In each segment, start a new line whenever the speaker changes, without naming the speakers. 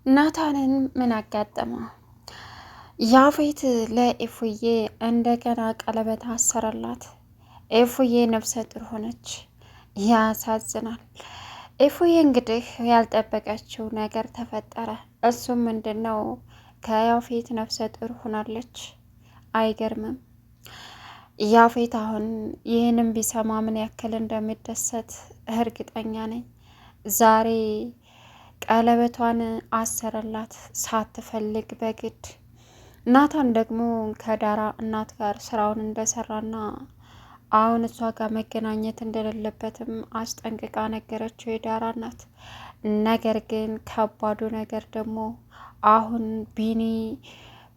ናታንን ምን አጋጠመው? ያፌት ለኤፉዬ እንደገና ቀለበት አሰረላት። ኤፉዬ ነፍሰ ጡር ሆነች። ያሳዝናል። ኤፉዬ እንግዲህ ያልጠበቀችው ነገር ተፈጠረ። እሱም ምንድነው? ከያፌት ነፍሰ ጡር ሆናለች። አይገርምም? ያፌት አሁን ይህንም ቢሰማ ምን ያክል እንደሚደሰት እርግጠኛ ነኝ። ዛሬ ቀለበቷን አሰረላት ሳትፈልግ በግድ። ናታን ደግሞ ከዳራ እናት ጋር ስራውን እንደሰራና አሁን እሷ ጋር መገናኘት እንደሌለበትም አስጠንቅቃ ነገረችው የዳራ እናት። ነገር ግን ከባዱ ነገር ደግሞ አሁን ቢኒ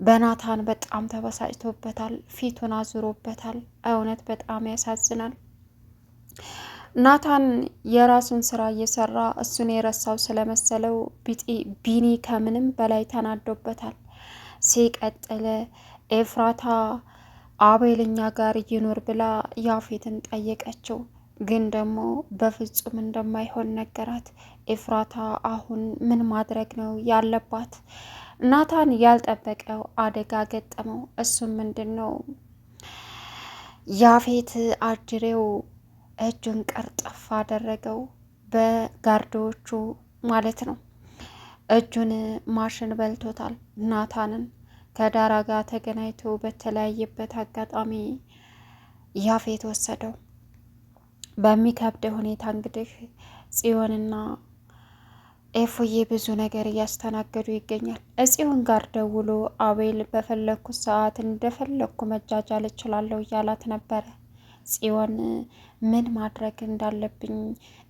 በናታን በጣም ተበሳጭቶበታል፣ ፊቱን አዙሮበታል። እውነት በጣም ያሳዝናል። ናታን የራሱን ስራ እየሰራ እሱን የረሳው ስለመሰለው ቢኒ ከምንም በላይ ተናዶበታል። ሲቀጥል ኤፍራታ አቤልኛ ጋር ይኖር ብላ ያፌትን ጠየቀችው፣ ግን ደግሞ በፍጹም እንደማይሆን ነገራት። ኤፍራታ አሁን ምን ማድረግ ነው ያለባት? ናታን ያልጠበቀው አደጋ ገጠመው። እሱም ምንድን ነው? ያፌት አጅሬው እጁን ቀርጠፍ አደረገው፣ በጋርዶዎቹ ማለት ነው። እጁን ማሽን በልቶታል። ናታንን ከዳራ ጋር ተገናኝቶ በተለያየበት አጋጣሚ ያፌት ወሰደው። በሚከብደ ሁኔታ እንግዲህ ጽዮንና ኤፉዬ ብዙ ነገር እያስተናገዱ ይገኛል። ጽዮን ጋር ደውሎ አቤል በፈለግኩት ሰዓት እንደፈለግኩ መጃጃል እችላለሁ እያላት ነበረ። ጽዮን ምን ማድረግ እንዳለብኝ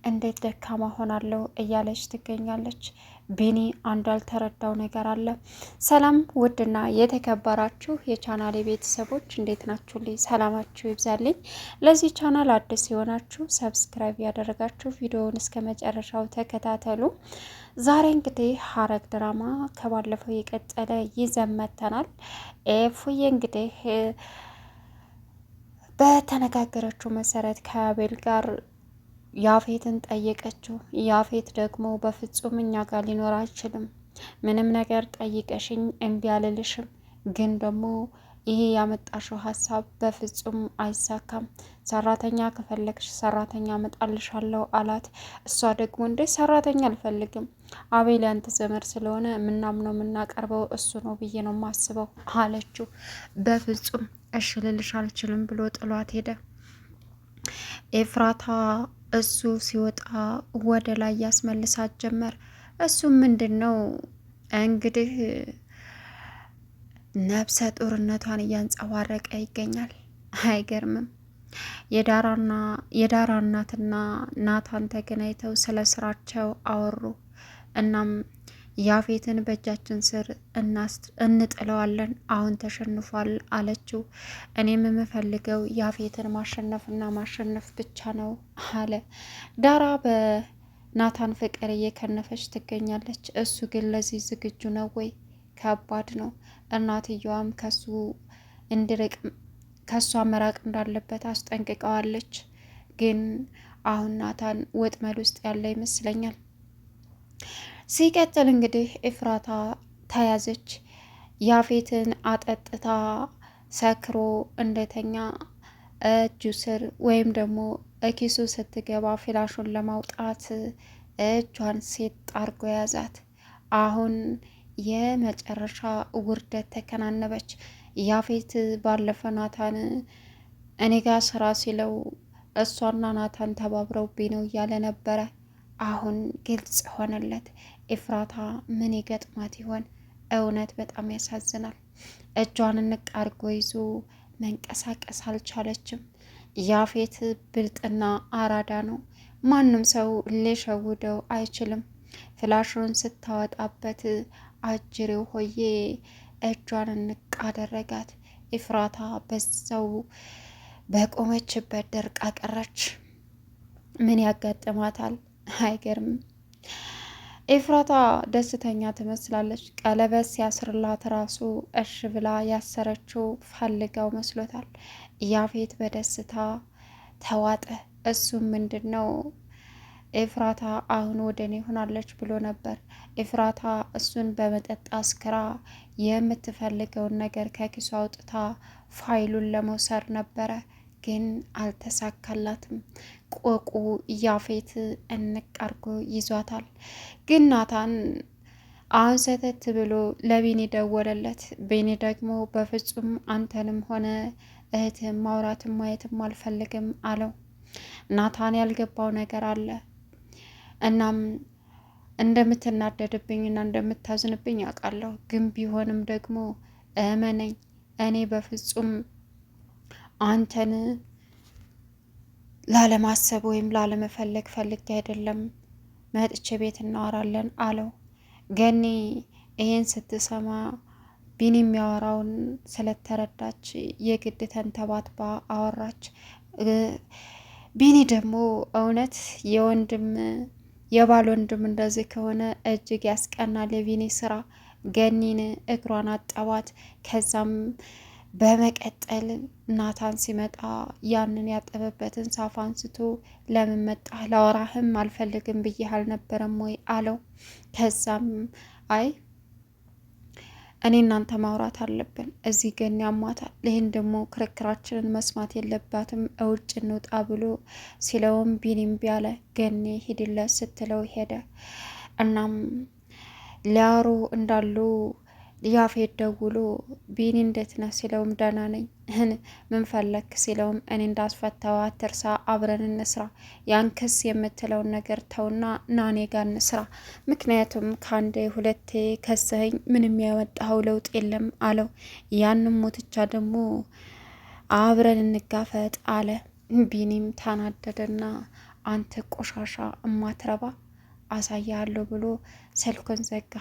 እንዴት ደካማ ሆናለሁ እያለች ትገኛለች። ቢኒ አንዱ ያልተረዳው ነገር አለ። ሰላም ውድና የተከበራችሁ የቻናሌ ቤተሰቦች እንዴት ናችሁ? ልኝ ሰላማችሁ ይብዛልኝ። ለዚህ ቻናል አዲስ የሆናችሁ ሰብስክራይብ ያደረጋችሁ ቪዲዮውን እስከ መጨረሻው ተከታተሉ። ዛሬ እንግዲህ ሐረግ ድራማ ከባለፈው የቀጠለ ይዘን መጥተናል። ኤፉዬ እንግዲህ በተነጋገረችው መሰረት ከአቤል ጋር ያፌትን ጠየቀችው። ያፌት ደግሞ በፍጹም እኛ ጋር ሊኖር አይችልም፣ ምንም ነገር ጠይቀሽኝ እምቢ አልልሽም፣ ግን ደግሞ ይሄ ያመጣሽው ሀሳብ በፍጹም አይሳካም። ሰራተኛ ከፈለግሽ ሰራተኛ እመጣልሻለሁ አላት። እሷ ደግሞ እንዴ ሰራተኛ አልፈልግም፣ አቤል ያንተ ዘመድ ስለሆነ ምናምነው የምናቀርበው እሱ ነው ብዬ ነው የማስበው አለችው። በፍጹም እሽ ልልሽ አልችልም ብሎ ጥሏት ሄደ። ኤፍራታ እሱ ሲወጣ ወደ ላይ ያስመልሳት ጀመር። እሱም ምንድን ነው እንግዲህ ነፍሰ ጡርነቷን እያንጸባረቀ ይገኛል። አይገርምም? የዳራ እናትና ናታን ተገናኝተው ስለ ስራቸው አወሩ። እናም ያፌትን በእጃችን ስር እንጥለዋለን፣ አሁን ተሸንፏል አለችው። እኔም የምፈልገው ያፌትን ማሸነፍና ማሸነፍ ብቻ ነው አለ። ዳራ በናታን ፍቅር እየከነፈች ትገኛለች። እሱ ግን ለዚህ ዝግጁ ነው ወይ? ከባድ ነው። እናትየዋም ከሷ መራቅ እንዳለበት አስጠንቅቀዋለች። ግን አሁን ናታን ወጥመድ ውስጥ ያለ ይመስለኛል። ሲቀጥል እንግዲህ ኤፍራታ ተያዘች። ያፌትን አጠጥታ ሰክሮ እንደተኛ እጁ ስር ወይም ደግሞ እኪሱ ስትገባ ፍላሹን ለማውጣት እጇን ሴት አርጎ ያዛት። አሁን የመጨረሻ ውርደት ተከናነበች። ያፌት ባለፈ ናታን እኔ ጋር ስራ ሲለው እሷና ናታን ተባብረውብኝ ነው እያለ ነበረ። አሁን ግልጽ ሆነለት። ኤፍራታ ምን ይገጥማት ይሆን? እውነት በጣም ያሳዝናል። እጇን እንቅ አርጎ ይዞ መንቀሳቀስ አልቻለችም። ያፌት ብልጥና አራዳ ነው። ማንም ሰው ሊሸውደው አይችልም። ፍላሹን ስታወጣበት አጅሬው ሆዬ እጇን እንቅ አደረጋት። ኤፍራታ በዛው በቆመችበት ደርቃ ቀረች። ምን ያጋጥማታል? አይገርምም? ኤፍራታ ደስተኛ ትመስላለች። ቀለበት ሲያስርላት ራሱ እሽ ብላ ያሰረችው ፈልገው መስሎታል። ያፌት በደስታ ተዋጠ። እሱም ምንድን ነው ኤፍራታ አሁን ወደ እኔ ሆናለች ብሎ ነበር። ኤፍራታ እሱን በመጠጥ አስክራ የምትፈልገውን ነገር ከኪሱ አውጥታ ፋይሉን ለመውሰድ ነበረ፣ ግን አልተሳካላትም። ቆቁ ያፌት እንቅ አርጎ ይዟታል። ግን ናታን አሁን ሰተት ብሎ ለቢኒ ደወለለት። ቢኒ ደግሞ በፍጹም አንተንም ሆነ እህትም ማውራትም ማየትም አልፈልግም አለው። ናታን ያልገባው ነገር አለ። እናም እንደምትናደድብኝና እንደምታዝንብኝ አውቃለሁ፣ ግን ቢሆንም ደግሞ እመነኝ፣ እኔ በፍጹም አንተን ላለማሰብ ወይም ላለመፈለግ ፈልጌ አይደለም፣ መጥቼ ቤት እናወራለን አለው። ገኒ ይሄን ስትሰማ ቢኒ የሚያወራውን ስለተረዳች የግድ ተንተባትባ አወራች። ቢኒ ደግሞ እውነት የባል ወንድም እንደዚህ ከሆነ እጅግ ያስቀናል። የቢኒ ስራ ገኒን እግሯን አጠባት። ከዛም በመቀጠል ናታን ሲመጣ ያንን ያጠበበትን ሳፋ አንስቶ ለምን መጣህ? ላወራህም አልፈልግም ብዬህ አልነበረም ወይ አለው። ከዛም አይ እኔ እናንተ ማውራት አለብን፣ እዚህ ገኒ ያሟታል፣ ይህን ደግሞ ክርክራችንን መስማት የለባትም፣ እውጭ እንውጣ ብሎ ሲለውም ቢኒም ቢያለ ገኒ ሂድለት ስትለው ሄደ። እናም ሊያወሩ እንዳሉ ያፌት ደውሎ ቢኒ እንዴት ነህ ሲለውም ደህና ነኝ፣ ምን ፈለክ ሲለውም እኔ እንዳስፈታው አትርሳ፣ አብረን እንስራ፣ ያን ክስ የምትለውን ነገር ተውና ና እኔ ጋር እንስራ፣ ምክንያቱም ከአንዴ ሁለቴ ከሰኸኝ ምንም ያመጣኸው ለውጥ የለም አለው። ያንም ሞትቻ ደግሞ አብረን እንጋፈጥ አለ። ቢኒም ተናደደና አንተ ቆሻሻ እማትረባ አሳያለሁ ብሎ ስልኩን ዘጋ።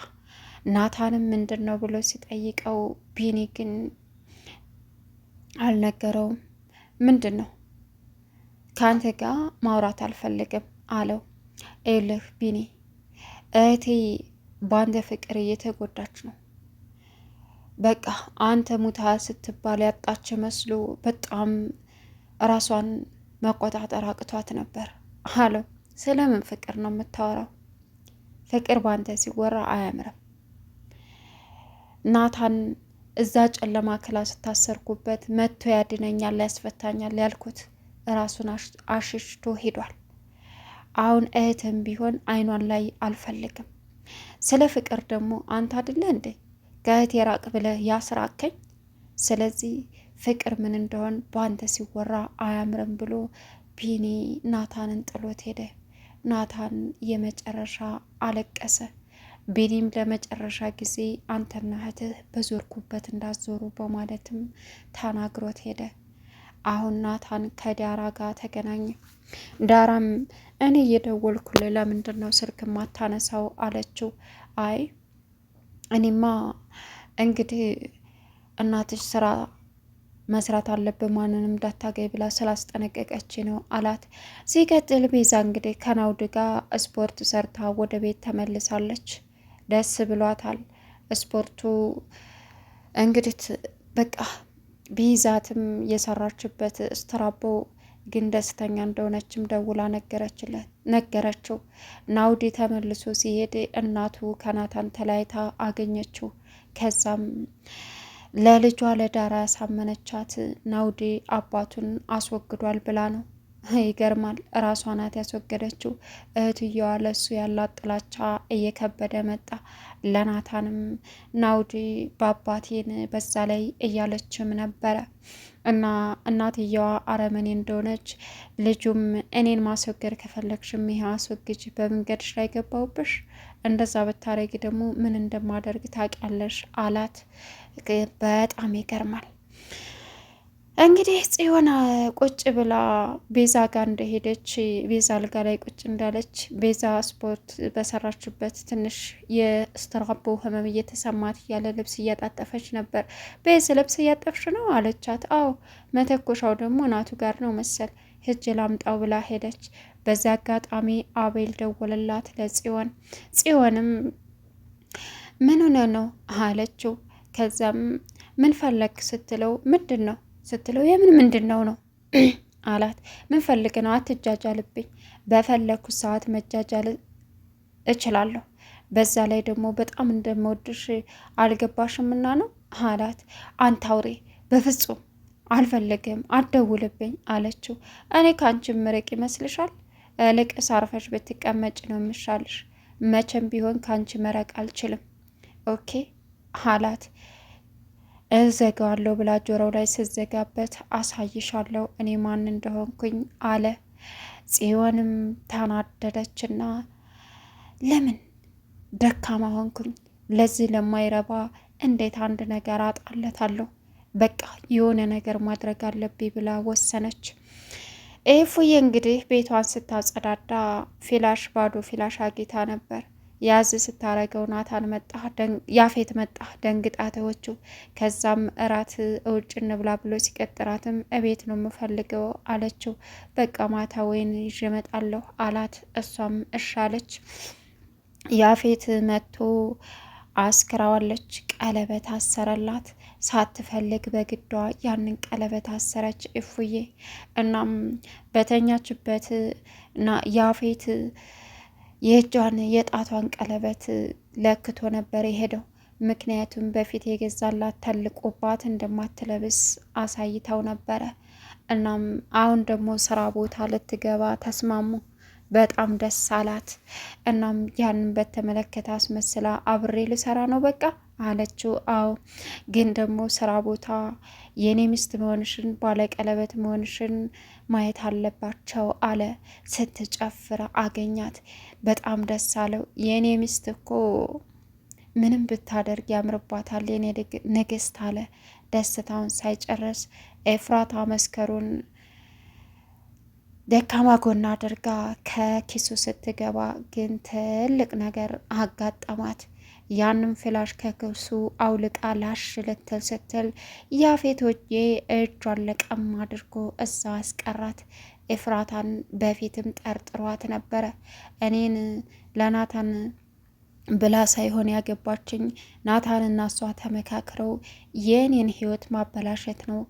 ናታንም ምንድን ነው ብሎ ሲጠይቀው ቢኒ ግን አልነገረውም። ምንድን ነው? ከአንተ ጋር ማውራት አልፈልግም አለው። ይኸውልህ ቢኒ፣ እህቴ በአንተ ፍቅር እየተጎዳች ነው። በቃ አንተ ሙታ ስትባል ያጣች መስሎ በጣም ራሷን መቆጣጠር አቅቷት ነበር አለው። ስለምን ፍቅር ነው የምታወራው? ፍቅር በአንተ ሲወራ አያምርም። ናታን እዛ ጨለማ ክላስ ስታሰርኩበት መጥቶ ያድነኛል ያስፈታኛል ያልኩት ራሱን አሽሽቶ ሄዷል። አሁን እህትም ቢሆን አይኗን ላይ አልፈልግም። ስለ ፍቅር ደግሞ አንተ አይደለ እንዴ ከእህት የራቅ ብለህ ያስራከኝ? ስለዚህ ፍቅር ምን እንደሆን በአንተ ሲወራ አያምርም ብሎ ቢኒ ናታንን ጥሎት ሄደ። ናታን የመጨረሻ አለቀሰ። ቢኒም ለመጨረሻ ጊዜ አንተና እህትህ በዞርኩበት እንዳዞሩ በማለትም ተናግሮት ሄደ። አሁን ናታን ከዳራ ጋር ተገናኘ። ዳራም እኔ እየደወልኩልህ ለምንድን ነው ስልክ ማታነሳው አለችው። አይ እኔማ እንግዲህ እናትሽ ስራ መስራት አለብህ ማንንም እንዳታገኝ ብላ ስላስጠነቀቀች ነው አላት። ሲቀጥል ቤዛ እንግዲህ ከናውድ ጋር ስፖርት ሰርታ ወደ ቤት ተመልሳለች። ደስ ብሏታል። ስፖርቱ እንግዲህ በቃ ቢይዛትም የሰራችበት ስትራቦ ግን ደስተኛ እንደሆነችም ደውላ ነገረችው። ናውዲ ተመልሶ ሲሄድ እናቱ ከናታን ተለያይታ አገኘችው። ከዛም ለልጇ ለዳራ ያሳመነቻት ናውዲ አባቱን አስወግዷል ብላ ነው። ይገርማል። እራሷ ናት ያስወገደችው። እህትየዋ ለሱ ያላት ጥላቻ እየከበደ መጣ። ለናታንም ናውዲ በአባቴን በዛ ላይ እያለችም ነበረ እና እናትየዋ አረመኔ እንደሆነች ልጁም እኔን ማስወገድ ከፈለግሽም ይሄ አስወግጅ፣ በመንገድሽ ላይ ገባውብሽ፣ እንደዛ ብታረጊ ደግሞ ምን እንደማደርግ ታውቂያለሽ አላት። በጣም ይገርማል። እንግዲህ ጽዮን ቁጭ ብላ ቤዛ ጋር እንደሄደች ቤዛ አልጋ ላይ ቁጭ እንዳለች ቤዛ ስፖርት በሰራችበት ትንሽ የስትራቦ ህመም እየተሰማት ያለ ልብስ እያጣጠፈች ነበር። ቤዝ ልብስ እያጠፍሽ ነው አለቻት። አዎ መተኮሻው ደግሞ ናቱ ጋር ነው መሰል ሂጅ ላምጣው ብላ ሄደች። በዛ አጋጣሚ አቤል ደወለላት ለጽዮን። ጽዮንም ምን ሆነ ነው አለችው። ከዛም ምን ፈለግ ስትለው ምንድን ነው ስትለው የምን ምንድን ነው አላት። ምን ፈልግ ነው? አትጃጃልብኝ። በፈለኩት ሰዓት መጃጃል እችላለሁ። በዛ ላይ ደግሞ በጣም እንደምወድሽ አልገባሽምና ነው አላት። አንተ አውሬ፣ በፍጹም አልፈልግም፣ አትደውልብኝ አለችው። እኔ ከአንቺ ምርቅ ይመስልሻል? ልቅስ አርፈሽ ብትቀመጭ ነው የምሻልሽ። መቼም ቢሆን ከአንቺ መረቅ አልችልም። ኦኬ አላት። እዘጋዋለሁ ብላ ጆሮው ላይ ስዘጋበት አሳይሻለሁ እኔ ማን እንደሆንኩኝ አለ። ጽዮንም ተናደደችና ለምን ደካማ ሆንኩኝ? ለዚህ ለማይረባ እንዴት አንድ ነገር አጣለታለሁ? በቃ የሆነ ነገር ማድረግ አለብኝ ብላ ወሰነች። ኤፉዬ እንግዲህ ቤቷን ስታጸዳዳ ባዶ ፊላሽ አጊታ ነበር። ያዝ ስታረገው ናታን መጣ፣ ያፌት መጣ። ደንግጣ ተወችው። ከዛም እራት እውጭ እንብላ ብሎ ሲቀጥራትም እቤት ነው የምፈልገው አለችው። በቃ ማታ ወይን ይዤ እመጣለሁ አላት። እሷም እሻለች። ያፌት መጥቶ አስክራዋለች። ቀለበት አሰረላት። ሳትፈልግ በግዷ ያንን ቀለበት አሰረች እፉዬ። እናም በተኛችበት ያፌት የእጇን የጣቷን ቀለበት ለክቶ ነበር የሄደው። ምክንያቱም በፊት የገዛላት ተልቆባት እንደማትለብስ አሳይተው ነበረ። እናም አሁን ደግሞ ስራ ቦታ ልትገባ ተስማሙ። በጣም ደስ አላት። እናም ያንን በተመለከተ አስመስላ አብሬ ልሰራ ነው በቃ አለችው። አዎ ግን ደግሞ ስራ ቦታ የኔ ሚስት መሆንሽን ባለቀለበት መሆንሽን ማየት አለባቸው አለ። ስትጨፍር አገኛት። በጣም ደስ አለው። የኔ ሚስት እኮ ምንም ብታደርግ ያምርባታል የኔ ንግስት አለ። ደስታውን ሳይጨርስ ኤፍራታ መስከሩን ደካማ ጎና አድርጋ ከኪሱ ስትገባ ግን ትልቅ ነገር አጋጠማት። ያንም ፍላሽ ከኪሱ አውልቃ ላሽ ልትል ስትል ያፌቶቼ እጇን ለቀም አድርጎ እዛ አስቀራት። ኤፍራታን በፊትም ጠርጥሯት ነበረ። እኔን ለናታን ብላ ሳይሆን ያገባችኝ ናታንና እሷ ተመካክረው የኔን ህይወት ማበላሸት ነው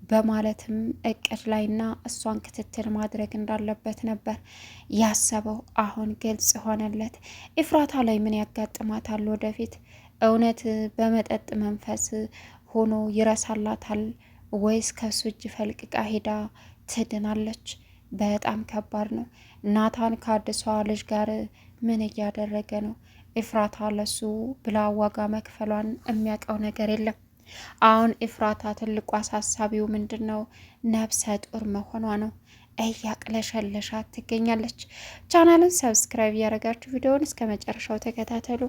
በማለትም እቅድ ላይና እሷን ክትትል ማድረግ እንዳለበት ነበር ያሰበው። አሁን ግልጽ ሆነለት። ኤፍራታ ላይ ምን ያጋጥማታል ወደፊት? እውነት በመጠጥ መንፈስ ሆኖ ይረሳላታል ወይስ ከሱ እጅ ፈልቅቃ ሄዳ ትድናለች? በጣም ከባድ ነው። ናታን ከአዲሷ ልጅ ጋር ምን እያደረገ ነው? ኤፍራታ ለሱ ብላ ዋጋ መክፈሏን የሚያውቀው ነገር የለም። አሁን ኤፍራታ ትልቁ አሳሳቢው ምንድን ነው? ነብሰ ጡር መሆኗ ነው። እያቅለሸለሻት ትገኛለች። ቻናሉን ሰብስክራይብ እያደረጋችሁ ቪዲዮውን እስከ መጨረሻው ተከታተሉ።